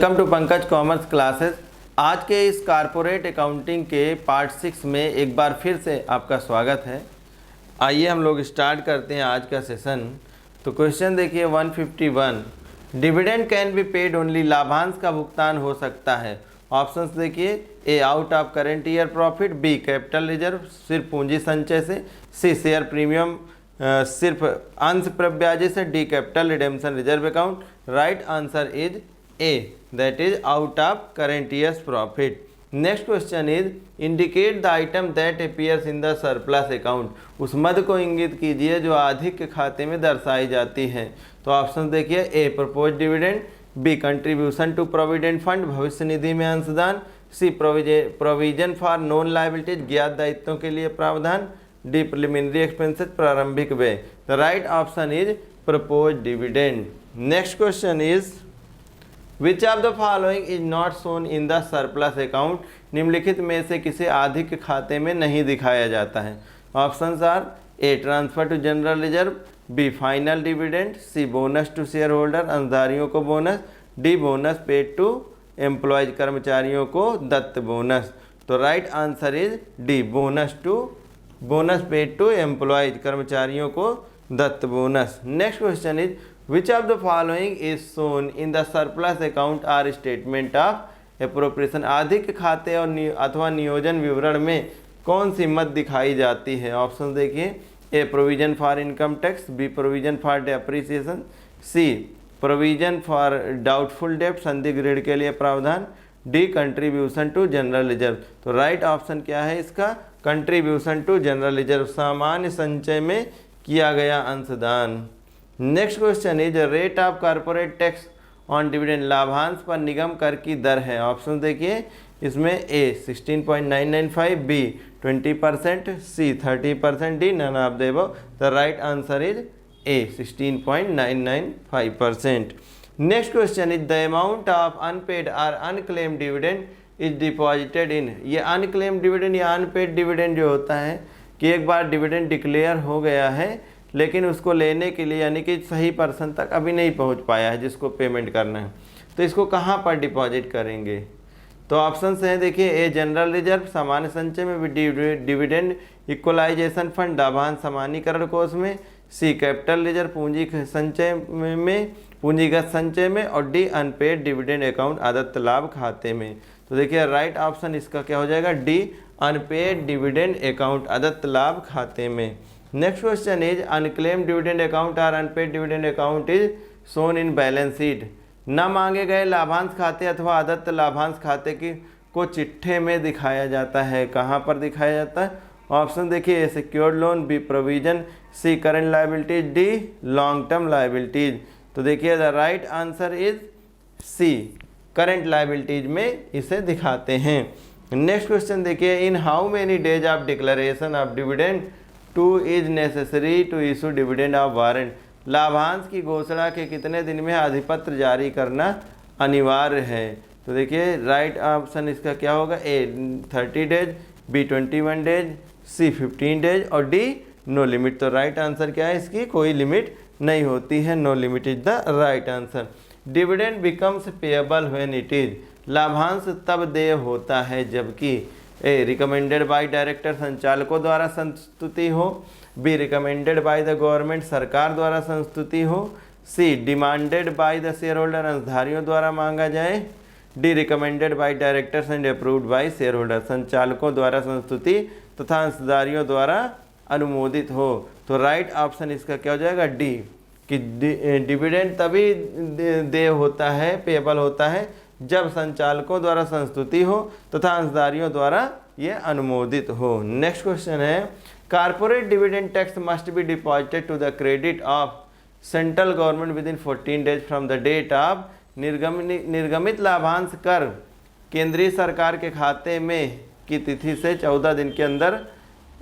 Welcome to Pankaj commerce classes. आज के इस कारपोरेट अकाउंटिंग के पार्ट 6 में एक बार फिर से आपका स्वागत है। आइए हम लोग स्टार्ट करते हैं आज का सेशन। तो क्वेश्चन देखिए 151, dividend can be paid only, लाभांश का भुगतान हो सकता है। ऑप्शंस देखिए, A out of current year profit, B capital reserve सिर्फ पूंजी संचय से, सी शेयर प्रीमियम सिर्फ अंश प्रब्याजे से, D capital redemption reserve account. Right answer is A, that is out of current year's profit. Next question is indicate the item that appears in the surplus account. उस मद को इंगित कीजिए जो अधिक के खाते में दर्शाई जाती है। तो ऑप्शन देखिए, A propose dividend, B contribution to provident fund भविष्य निधि में अंशदान, C provision for known liabilities ज्ञात दायित्वों के लिए प्रावधान, डी प्रिलिमिनरी एक्सपेंसेस प्रारंभिक व्यय। The right option is propose dividend. Next question is which of the following is not shown in the surplus account, निम्नलिखित में से किसी अधिक खाते में नहीं दिखाया जाता है। Options are A transfer to general reserve, B final dividend, C bonus to share holder अंशधारियों को bonus, D bonus paid to employees कर्मचारियों को दत्त बोनस। तो right answer is D bonus paid to employees कर्मचारियों को दत्त bonus. Next question is Which of the following is shown in the surplus account or statement of appropriation? अधिक खाते और अथवा नियोजन विवरण में कौन सी मद दिखाई जाती है। ऑप्शन देखिए, A provision for income tax, B provision for depreciation, C provision for doubtful डेब्ट संदिग्ध ऋण के लिए प्रावधान, D contribution to general reserve. तो राइट ऑप्शन क्या है इसका, कंट्रीब्यूशन टू जनरल रिजर्व, सामान्य संचय में किया गया अंशदान। Next question is rate of corporate tax on dividend, लाभांश पर निगम कर की दर है। ऑप्शन देखिए, इसमें A 16.995, B 20%, C 30%, D none of the above. The right answer is A 16.995%। Next question is the amount of unpaid और unclaimed dividend is deposited in. ये unclaimed dividend या अनपेड डिविडेंड जो होता है कि एक बार डिविडेंड डिक्लेयर हो गया है लेकिन उसको लेने के लिए यानी कि सही पर्सन तक अभी नहीं पहुंच पाया है जिसको पेमेंट करना है, तो इसको कहाँ पर डिपॉजिट करेंगे। तो ऑप्शंस हैं देखिए, ए जनरल रिजर्व सामान्य संचय में, डिविडेंड इक्वलाइजेशन फंड लाभांश समानीकरण कोष में, सी कैपिटल रिजर्व पूंजी संचय में पूंजीगत संचय में, और डी अनपेड डिविडेंड अकाउंट अदत्त लाभ खाते में। तो देखिए राइट ऑप्शन इसका क्या हो जाएगा, डी अनपेड डिविडेंड अकाउंट अदत्त लाभ खाते में। Next question is unclaimed dividend account और unpaid dividend account is shown in balance sheet. न मांगे गए लाभांश खाते अथवा अदत्त लाभांश खाते की को चिट्ठे में दिखाया जाता है। कहाँ पर दिखाया जाता है। ऑप्शन देखिए, A secured loan, B provision, C current liabilities, D long term liabilities. तो देखिए the right answer is C, current liabilities में इसे दिखाते हैं। नेक्स्ट क्वेश्चन देखिए, in how many days of declaration of dividend to is necessary to issue dividend of warrant, लाभांश की घोषणा के कितने दिन में अधिपत्र जारी करना अनिवार्य है। तो देखिए राइट ऑप्शन इसका क्या होगा, A 30 days, B 21 days, C 15 days और डी नो लिमिट। तो राइट आंसर क्या है, इसकी कोई लिमिट नहीं होती है, no limit is the right answer. Dividend becomes payable when it is, लाभांश तब देय होता है जबकि ए रिकमेंडेड बाय डायरेक्टर संचालकों द्वारा संस्तुति हो, B recommended by the government सरकार द्वारा संस्तुति हो, C demanded by the share holder अंशधारियों द्वारा मांगा जाए, D recommended by directors and approved by shareholder संचालकों द्वारा संस्तुति तथा अंशधारियों द्वारा अनुमोदित हो। तो राइट ऑप्शन इसका क्या हो जाएगा, डी, कि डिविडेंड तभी देय होता है, पेएबल होता है जब संचालकों द्वारा संस्तुति हो तथा अंशधारियों द्वारा ये अनुमोदित हो। नेक्स्ट क्वेश्चन है, corporate dividend tax must be deposited to the credit of central government within 14 days from the date of, निर्गमित लाभांश कर केंद्रीय सरकार के खाते में की तिथि से 14 दिन के अंदर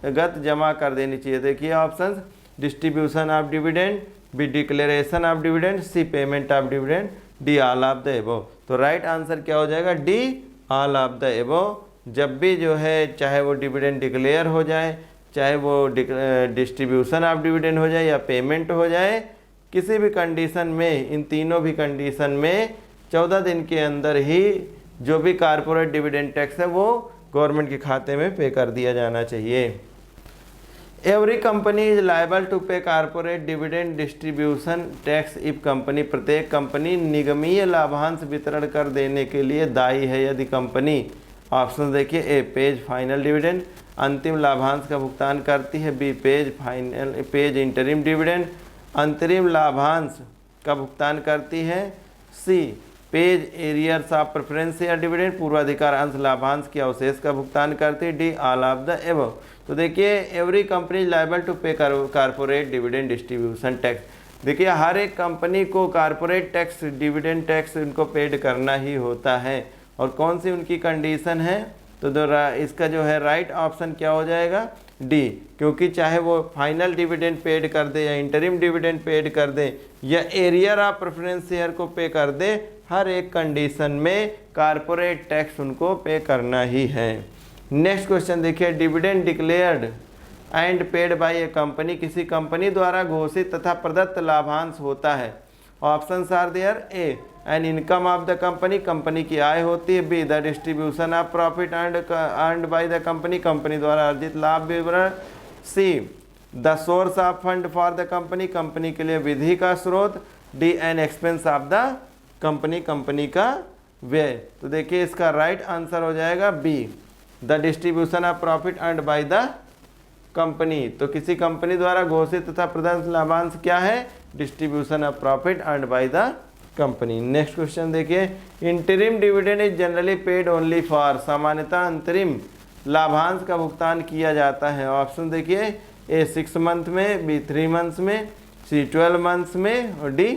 गत जमा कर देनी चाहिए। देखिए option, distribution of dividend, B declaration of dividend, C payment of dividend, D all of the above. तो राइट आंसर क्या हो जाएगा, D all of the above. जब भी जो है चाहे वो डिविडेंड डिक्लेयर हो जाए, चाहे वो डिस्ट्रीब्यूशन ऑफ डिविडेंड हो जाए या पेमेंट हो जाए, किसी भी कंडीशन में, इन तीनों भी कंडीशन में 14 दिन के अंदर ही जो भी कारपोरेट डिविडेंड टैक्स है वो गवर्नमेंट के खाते में पे कर दिया जाना चाहिए। Every company is liable to pay corporate dividend distribution tax if company, प्रत्येक कंपनी निगमीय लाभांश वितरण कर देने के लिए दायी है यदि कंपनी, ऑप्शन देखिए, ए पेज फाइनल डिविडेंड, अंतिम लाभांश का भुगतान करती है, बी पेज इंटरिम डिविडेंड, अंतरिम लाभांश का भुगतान करती है, C pays arrears of preference share dividend, पूर्वाधिकार अंश लाभांश के अवशेष का भुगतान करती है, D all of the above. तो देखिए every company liable to pay corporate dividend distribution tax. देखिए हर एक कंपनी को कारपोरेट टैक्स डिविडेंड टैक्स उनको पेड करना ही होता है। और कौन सी उनकी कंडीशन है, तो इसका जो है राइट ऑप्शन क्या हो जाएगा, डी, क्योंकि चाहे वो फाइनल डिविडेंड पेड कर दे या इंटरिम डिविडेंड पेड कर दे या एरियर ऑफ प्रेफरेंस शेयर को पे कर दे, हर एक कंडीशन में कारपोरेट टैक्स उनको पे करना ही है। नेक्स्ट क्वेश्चन देखिए, dividend declared and paid by a company, किसी कंपनी द्वारा घोषित तथा प्रदत्त लाभांश होता है। Options are there, A an income of the company, company की आय होती है, B the distribution of profit earned by the company, company द्वारा अर्जित लाभ विवरण, C the source of fund for the company, company के लिए विधि का स्रोत, D an expense of the company, company का व्यय। तो देखिए इसका राइट आंसर हो जाएगा B, the distribution of profit earned by the company. तो किसी कंपनी द्वारा घोषित तथा प्रदत्त लाभांश क्या है, distribution of profit earned by the company. Next question देखिए, interim dividend is generally paid only for, सामान्यतः अंतरिम लाभांश का भुगतान किया जाता है। ऑप्शन देखिए, ए 6 मंथ में, बी 3 मंथ्स में, सी 12 मंथ्स में और D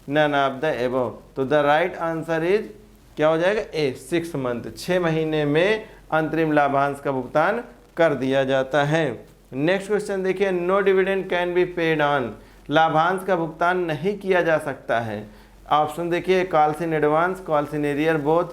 none of the above. तो द राइट आंसर इज क्या हो जाएगा, ए 6 मंथ, 6 महीने में अंतरिम लाभांश का भुगतान कर दिया जाता है। नेक्स्ट क्वेश्चन देखिए, no dividend can be paid on, लाभांश का भुगतान नहीं किया जा सकता है। ऑप्शन देखिए, calls in advance, calls in arrear, both,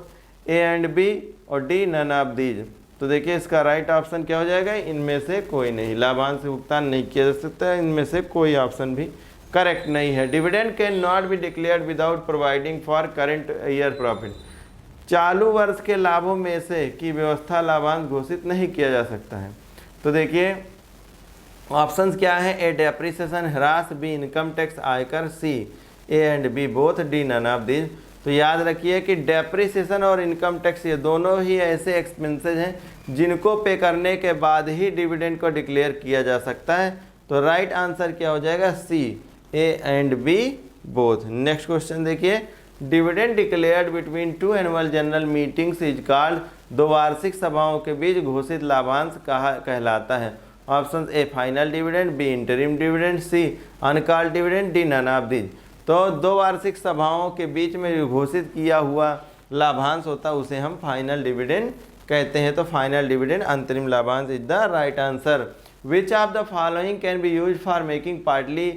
A and B और डी नन ऑफ दीज। तो देखिए इसका राइट ऑप्शन क्या हो जाएगा, इनमें से कोई नहीं, लाभांश भुगतान नहीं किया जा सकता है, इनमें से कोई ऑप्शन भी करेक्ट नहीं है। Dividend can not be declared without providing for current year profit, चालू वर्ष के लाभों में से की व्यवस्था लाभांश घोषित नहीं किया जा सकता है। तो देखिए ऑप्शंस क्या है, ए डेप्रिसिएशन ह्रास, बी इनकम टैक्स आयकर, C A and B both, D none of these. तो याद रखिए कि डेप्रिसिएशन और इनकम टैक्स ये दोनों ही ऐसे एक्सपेंसेस हैं जिनको पे करने के बाद ही डिविडेंड को डिक्लेयर किया जा सकता है। तो राइट आंसर क्या हो जाएगा, C A and B both. Next question देखिए, dividend declared between 2 annual general meetings is called, 2 वार्षिक सभाओं के बीच घोषित लाभांश कहलाता है। Option A final dividend, B interim dividend, C uncalled dividend, D none of these. तो 2 वार्षिक सभाओं के बीच में जो घोषित किया हुआ लाभांश होता है उसे हम फाइनल डिविडेंड कहते हैं। तो फाइनल डिविडेंड अंतरिम लाभांश is the right answer. Which of the following can be use for making partly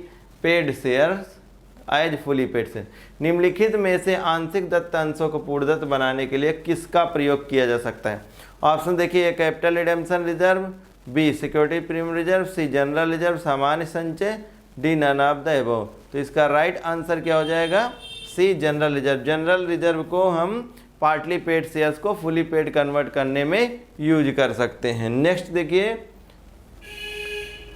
paid shares as fully paid share, निम्नलिखित में से आंशिक दत्त अंशों को पूर्णदत्त बनाने के लिए किसका प्रयोग किया जा सकता है। ऑप्शन देखिए, capital redemption reserve, B security premium reserve, C general reserve सामान्य संचय, D none of the above. तो इसका राइट आंसर क्या हो जाएगा, C general reserve. General reserve को हम पार्टली पेड शेयर्स को फुली पेड कन्वर्ट करने में यूज कर सकते हैं। नेक्स्ट देखिए,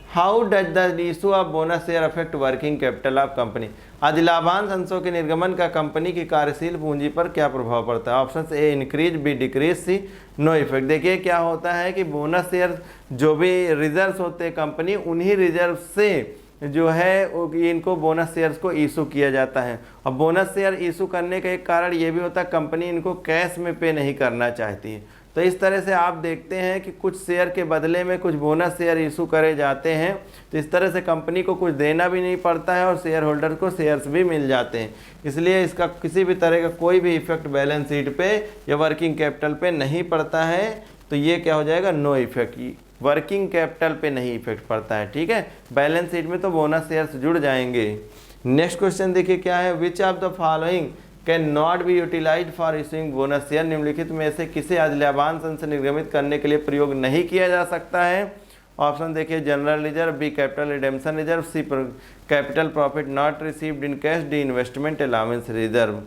how does the issue of bonus share affect working capital of company, अधिलाभांश अंशों के निर्गमन का कंपनी की कार्यशील पूंजी पर क्या प्रभाव पड़ता है। Option A increase, B decrease, C no effect. देखिए क्या होता है कि बोनस शेयर जो भी रिजर्व होते हैं कंपनी, उन्हीं रिजर्व से जो है इनको बोनस शेयर्स को इशू किया जाता है। और बोनस शेयर इशू करने का एक कारण ये भी होता है कंपनी इनको कैश में पे नहीं करना चाहती है। तो इस तरह से आप देखते हैं कि कुछ शेयर के बदले में कुछ बोनस शेयर इशू करे जाते हैं, तो इस तरह से कंपनी को कुछ देना भी नहीं पड़ता है और शेयर होल्डर को शेयर्स भी मिल जाते हैं। इसलिए इसका किसी भी तरह का कोई भी इफेक्ट बैलेंस शीट पे या वर्किंग कैपिटल पे नहीं पड़ता है। तो ये क्या हो जाएगा, नो इफेक्ट, वर्किंग कैपिटल पे नहीं इफेक्ट पड़ता है। ठीक है, बैलेंस शीट में तो बोनस शेयर्स जुड़ जाएंगे। नेक्स्ट क्वेश्चन देखिए क्या है, which of the following can not be utilised for issuing bonus share, निम्नलिखित में से किसे अधिलाभांश अंश निर्गमित करने के लिए प्रयोग नहीं किया जा सकता है। ऑप्शन देखिए, general reserve, B capital redemption reserve, C capital profit not received in cash, D investment allowance reserve.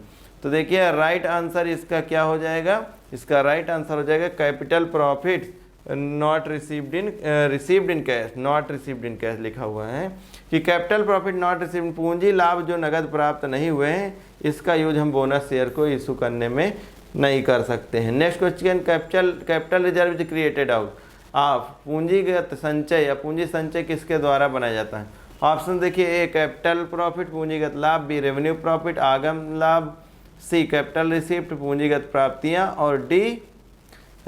तो देखिए राइट आंसर इसका क्या हो जाएगा, इसका राइट आंसर हो जाएगा capital profit not received in cash, not received in cash लिखा हुआ है कि कैपिटल प्रॉफिट नॉट रिसीव्ड, पूंजी लाभ जो नगद प्राप्त नहीं हुए हैं इसका यूज हम बोनस शेयर को इशू करने में नहीं कर सकते हैं। Next question, capital reserve is created out of, पूंजीगत संचय या पूंजी संचय किसके द्वारा बनाया जाता है। ऑप्शन देखिए, ए कैपिटल प्रॉफिट पूंजीगत लाभ, बी रेवेन्यू प्रॉफिट आगम लाभ, सी कैपिटल रिसिप्ट पूंजीगत प्राप्तियां और डी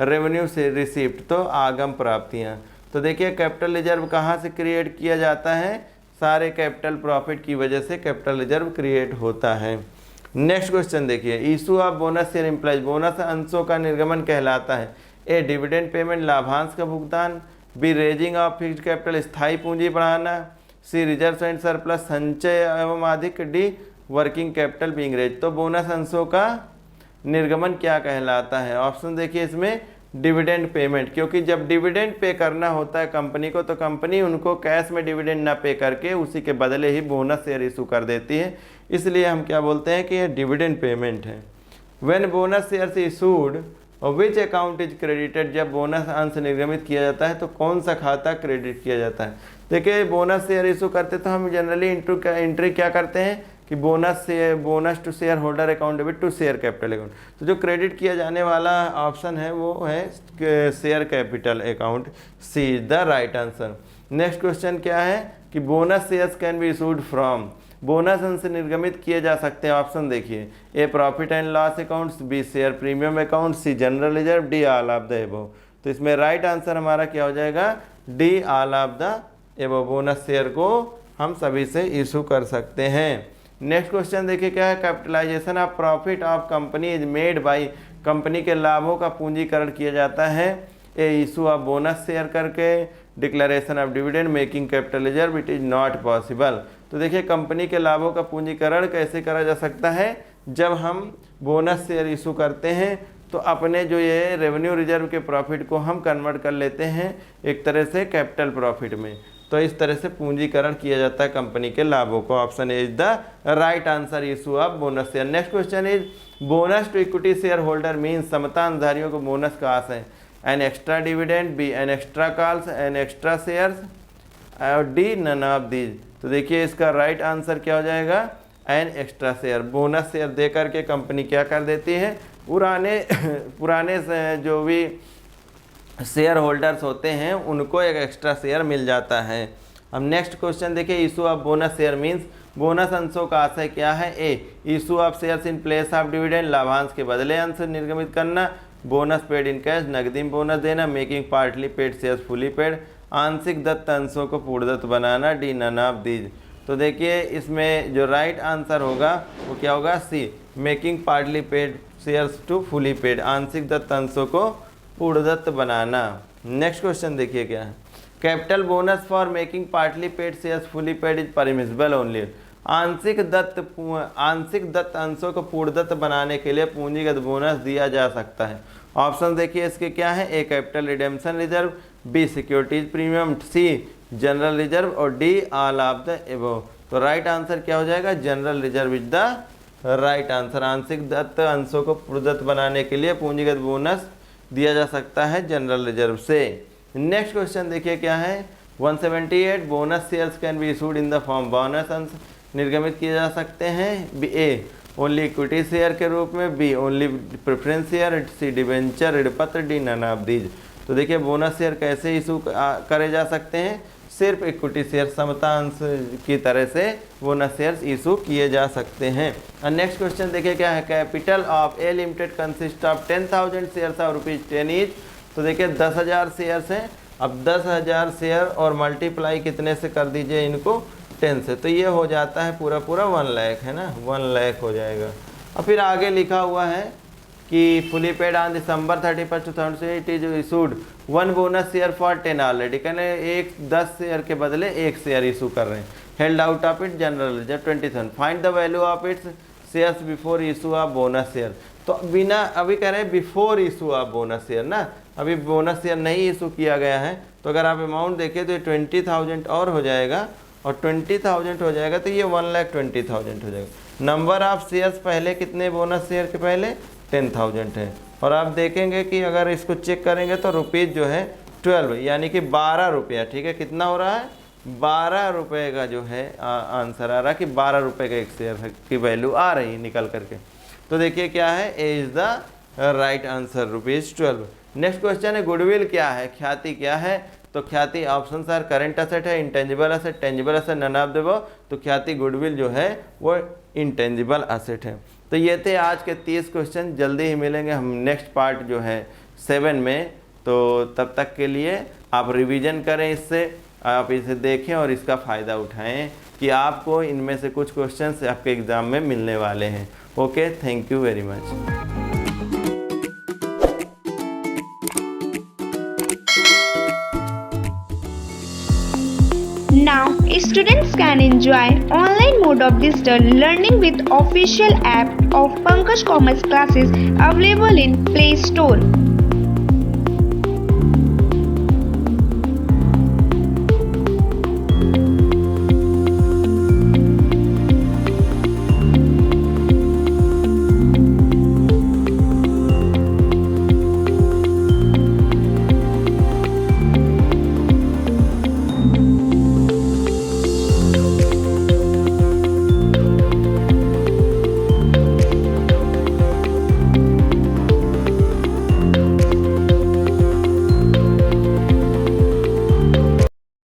रेवेन्यू से रिसिप्ट तो आगम प्राप्तियां। तो देखिए कैपिटल रिजर्व कहाँ से क्रिएट किया जाता है, सारे कैपिटल प्रॉफिट की वजह से कैपिटल रिजर्व क्रिएट होता है। नेक्स्ट क्वेश्चन देखिए, issue of bonus share implies, bonus अंशों का निर्गमन कहलाता है। ए डिविडेंड पेमेंट लाभांश का भुगतान, B raising of fixed capital स्थायी पूंजी बढ़ाना, सी रिजर्व एंड सरप्लस संचय एवं अधिक, D working capital being raise. तो बोनस अंशों का निर्गमन क्या कहलाता है। ऑप्शन देखिए इसमें डिविडेंड पेमेंट, क्योंकि जब डिविडेंड पे करना होता है कंपनी को तो कंपनी उनको कैश में डिविडेंड ना पे करके उसी के बदले ही बोनस शेयर इशू कर देती है, इसलिए हम क्या बोलते हैं कि ये डिविडेंड पेमेंट है। When bonus shares issued which account is credited, जब बोनस अंश निर्गमित किया जाता है तो कौन सा खाता क्रेडिट किया जाता है। देखिए बोनस शेयर इशू करते तो हम जनरली एंट्री क्या करते हैं कि bonus to share holder account debit to share capital account. तो जो क्रेडिट किया जाने वाला ऑप्शन है वो है share capital account, C is the right answer. Next question क्या है कि bonus shares can be issued from, bonus अंश निर्गमित किए जा सकते हैं। ऑप्शन देखिए, A profit and loss accounts, B share premium account, C general reserve, D all of the above. तो इसमें राइट आंसर हमारा क्या हो जाएगा, D all of the above. Bonus share को हम सभी से इशू कर सकते हैं। नेक्स्ट क्वेश्चन देखिए क्या है, capitalisation of profit of company is made by, कंपनी के लाभों का पूंजीकरण किया जाता है। A issue of bonus share करके, declaration of dividend, making capital reserve, it is not possible. तो देखिए कंपनी के लाभों का पूंजीकरण कैसे करा जा सकता है, जब हम बोनस शेयर इशू करते हैं तो अपने जो ये रेवेन्यू रिजर्व के प्रॉफिट को हम कन्वर्ट कर लेते हैं एक तरह से कैपिटल प्रॉफिट में, तो इस तरह से पूंजीकरण किया जाता है कंपनी के लाभों को। Option is the right answer, issue of bonus share. Next question is bonus to equity shareholder means, समता अंशधारियों को बोनस का आस है। An extra dividend, B an extra calls, an extra shares और डी नन ऑफ दीज। तो देखिए इसका राइट आंसर क्या हो जाएगा, an extra share. Bonus share दे करके कंपनी क्या कर देती है, पुराने जो भी शेयर होल्डर्स होते हैं उनको एक एक्स्ट्रा शेयर मिल जाता है। अब नेक्स्ट क्वेश्चन देखिए, issue of bonus share means, bonus अंशों का आशय क्या है। A issue of shares in place of dividend, लाभांश के बदले अंश निर्गमित करना, बोनस पेड इन कैश, नकदी बोनस देना, making partly paid shares fully paid, आंशिक दत्त अंशों को पूर्णदत्त बनाना, डी नन ऑफ दीज। तो देखिए इसमें जो राइट आंसर होगा वो क्या होगा, C making partly paid shares to fully paid, आंशिक दत्त अंशों को पूर्णदत्त बनाना। नेक्स्ट क्वेश्चन देखिए क्या है, capital bonus for making partly paid shares fully paid is permissible only, आंशिक दत्त अंशों को पूर्णदत्त बनाने के लिए पूंजीगत बोनस दिया जा सकता है। ऑप्शन देखिए इसके क्या है, A capital redemption reserve, B securities premium, C general reserve और D all of the above. तो राइट आंसर क्या हो जाएगा, general reserve is the right answer. आंशिक दत्त अंशों को पूर्णदत्त बनाने के लिए पूंजीगत बोनस दिया जा सकता है जनरल रिजर्व से। नेक्स्ट क्वेश्चन देखिए क्या है, 178 bonus shares can be issued in the form, bonus अंश निर्गमित किए जा सकते हैं। B A only equity share के रूप में, बी ओनली प्रेफरेंस शेयर, सी डिवेंचर, ऋणपत्र, डी नन ऑफ दीज। तो देखिए बोनस शेयर कैसे इशू करे जा सकते हैं, सिर्फ इक्विटी शेयर समता अंश की तरह से बोनस शेयर्स इशू किए जा सकते हैं। और नेक्स्ट क्वेश्चन देखिए क्या है, capital of A limited consist of 10,000 shares of ₹10 each. तो देखिए 10,000 शेयर्स हैं, अब 10,000 शेयर और मल्टीप्लाई कितने से कर दीजिए इनको, 10 से, तो ये हो जाता है पूरा 1 लाख है ना, 1 लाख हो जाएगा। और फिर आगे लिखा हुआ है कि fully paid on December 31, 2008 it is issued 1 bonus share for 10 already, कहने एक 10 शेयर के बदले 1 शेयर इशू कर रहे हैं। Held out of it general reserve 20,000, find the value of its shares before issue of bonus share. तो बिना अभी कह रहे हैं before issue of bonus share ना, अभी बोनस शेयर नहीं इशू किया गया है, तो अगर आप अमाउंट देखें तो ये 20,000 और हो जाएगा, और 20,000 हो जाएगा तो ये 1,20,000 हो जाएगा। नंबर ऑफ शेयर्स पहले कितने, बोनस शेयर के पहले 10,000 है। और आप देखेंगे कि अगर इसको चेक करेंगे तो रुपीज़ जो है 12 यानी कि 12 रुपया, ठीक है, कितना हो रहा है 12 रुपये का जो है आंसर आ रहा है कि 12 रुपये का एक शेयर की वैल्यू आ रही है निकल करके। तो देखिए क्या है, A is the right answer ₹12। Next question है गुडविल क्या है, ख्याति क्या है। तो ख्याति ऑप्शन आर करंट असेट है, intangible asset, tangible asset, none of the above. तो ख्याति गुडविल जो है वो इंटेंजिबल असेट है। तो ये थे आज के 30 क्वेश्चन। जल्दी ही मिलेंगे हम नेक्स्ट पार्ट जो है 7 में। तो तब तक के लिए आप रिवीजन करें, इससे आप इसे देखें और इसका फ़ायदा उठाएं कि आपको इनमें से कुछ क्वेश्चंस आपके एग्ज़ाम में मिलने वाले हैं। Okay, thank you very much. Now, students can enjoy online mode of digital learning with official app of Pankaj Commerce Classes available in Play Store.